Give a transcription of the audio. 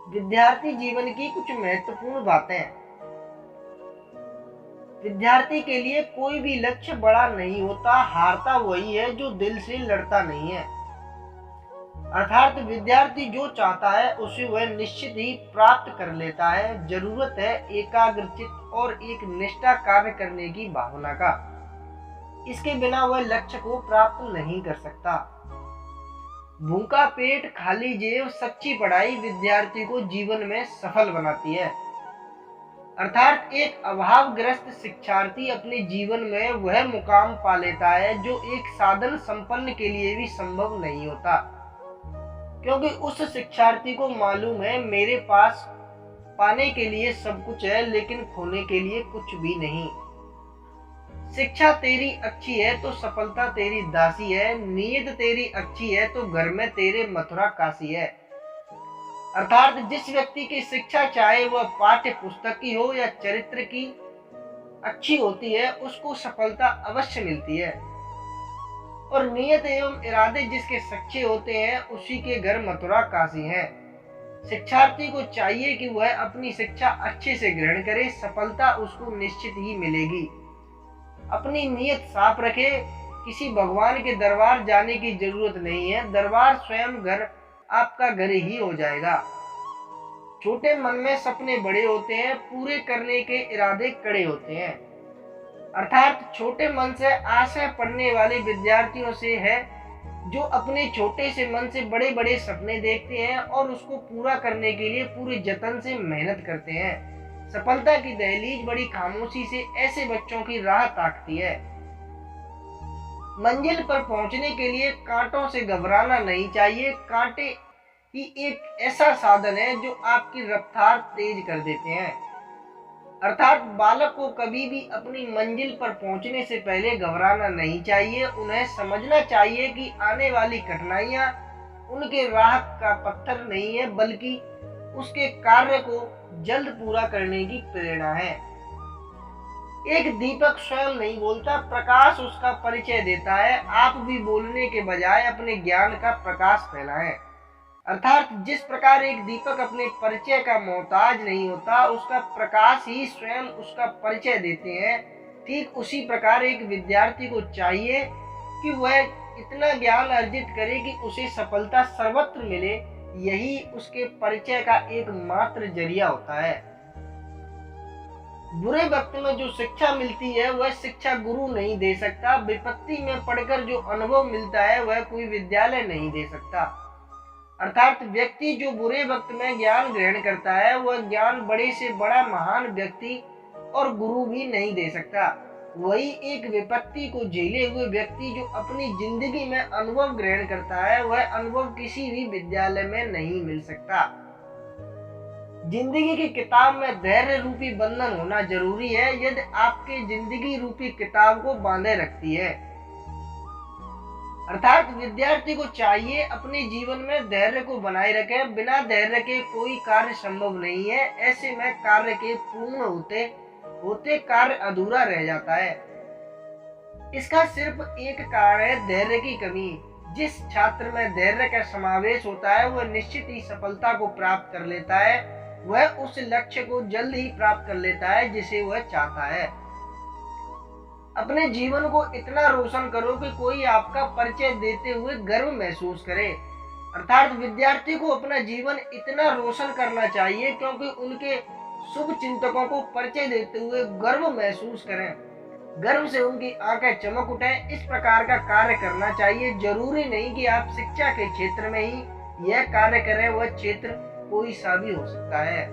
विद्यार्थी जीवन की कुछ महत्वपूर्ण बातें। विद्यार्थी के लिए कोई भी लक्ष्य बड़ा नहीं होता, हारता वही है जो दिल से लड़ता नहीं है। अर्थात विद्यार्थी जो चाहता है उसे वह निश्चित ही प्राप्त कर लेता है। जरूरत है एकाग्रचित और एक निष्ठा कार्य करने की भावना का। इसके बिना वह लक्ष्य को प्राप्त नहीं कर सकता। भूखा पेट खाली जेब सच्ची पढ़ाई विद्यार्थी को जीवन में सफल बनाती है। अर्थात एक अभावग्रस्त शिक्षार्थी अपने जीवन में वह मुकाम पा लेता है जो एक साधन संपन्न के लिए भी संभव नहीं होता, क्योंकि उस शिक्षार्थी को मालूम है मेरे पास पाने के लिए सब कुछ है लेकिन खोने के लिए कुछ भी नहीं। शिक्षा तेरी अच्छी है तो सफलता तेरी दासी है, नीयत तेरी अच्छी है तो घर में तेरे मथुरा काशी है। अर्थात जिस व्यक्ति की शिक्षा चाहे वह पाठ्य पुस्तक की हो या चरित्र की अच्छी होती है उसको सफलता अवश्य मिलती है। और नियत एवं इरादे जिसके सच्चे होते हैं उसी के घर मथुरा काशी है। शिक्षार्थी को चाहिए कि वह अपनी शिक्षा अच्छे से ग्रहण करे, सफलता उसको निश्चित ही मिलेगी। अपनी नीयत साफ रखे, किसी भगवान के दरबार जाने की जरूरत नहीं है, दरबार स्वयं घर आपका घर ही हो जाएगा। छोटे मन में सपने बड़े होते हैं, पूरे करने के इरादे कड़े होते हैं। अर्थात छोटे मन से आशा पढ़ने वाले विद्यार्थियों से है जो अपने छोटे से मन से बड़े बड़े सपने देखते हैं और उसको पूरा करने के लिए पूरे जतन से मेहनत करते हैं। सफलता की दहलीज बड़ी खामोशी से ऐसे बच्चों की राह ताकती है। मंजिल पर पहुंचने के लिए कांटों से घबराना नहीं चाहिए। कांटे ही एक ऐसा साधन है जो आपकी रफ्तार तेज कर देते हैं। अर्थात बालक को कभी भी अपनी मंजिल पर पहुंचने से पहले घबराना नहीं चाहिए। उन्हें समझना चाहिए कि आने वाली कठिनाइयां उनके राह का पत्थर नहीं है, बल्कि उसके कार्य को जल्द पूरा करने की प्रेरणा है। एक दीपक स्वयं नहीं बोलता, प्रकाश उसका परिचय देता है। आप भी बोलने के बजाय अपने ज्ञान का प्रकाश फैलाएं। अर्थात जिस प्रकार एक दीपक अपने परिचय का मोहताज नहीं होता, उसका प्रकाश ही स्वयं उसका परिचय देते हैं, ठीक उसी प्रकार एक विद्यार्थी को चाहिए कि वह इतना ज्ञान अर्जित करे कि उसे सफलता सर्वत्र मिले। यही उसके परिचय का एकमात्र जरिया होता है। बुरे वक्त में जो शिक्षा मिलती है वह शिक्षा गुरु नहीं दे सकता। विपत्ति में पढ़कर जो अनुभव मिलता है वह कोई विद्यालय नहीं दे सकता। अर्थात व्यक्ति जो बुरे वक्त में ज्ञान ग्रहण करता है वह ज्ञान बड़े से बड़ा महान व्यक्ति और गुरु भी नहीं दे सकता। वही एक विपत्ति को झेले हुए व्यक्ति जो अपनी जिंदगी में अनुभव ग्रहण करता है वह अनुभव किसी भी विद्यालय में नहीं मिल सकता। जिंदगी की किताब में धैर्य रूपी बंधन होना जरूरी है, यदि आपके जिंदगी रूपी किताब को बांधे रखती है। अर्थात विद्यार्थी को चाहिए अपने जीवन में धैर्य को बनाए रखे। बिना धैर्य के कोई कार्य संभव नहीं है। ऐसे में कार्य के पूर्ण होते होते कार्य अधूरा रह जाता है। इसका सिर्फ एक कारण है, धैर्य की कमी। जिस छात्र में धैर्य का समावेश होता है वह निश्चित ही सफलता को प्राप्त कर लेता है। वह उस लक्ष्य को जल्द ही प्राप्त कर लेता है जिसे वह चाहता है। अपने जीवन को इतना रोशन करो कि कोई आपका परिचय देते हुए गर्व महसूस करे। अर्थात विद्यार्थी को अपना जीवन इतना रोशन करना चाहिए क्योंकि उनके शुभ चिंतकों को परिचय देते हुए गर्व महसूस करें, गर्व से उनकी आंखें चमक उठे। इस प्रकार का कार्य करना चाहिए। जरूरी नहीं कि आप शिक्षा के क्षेत्र में ही यह कार्य करें, वह क्षेत्र कोई सा भी हो सकता है।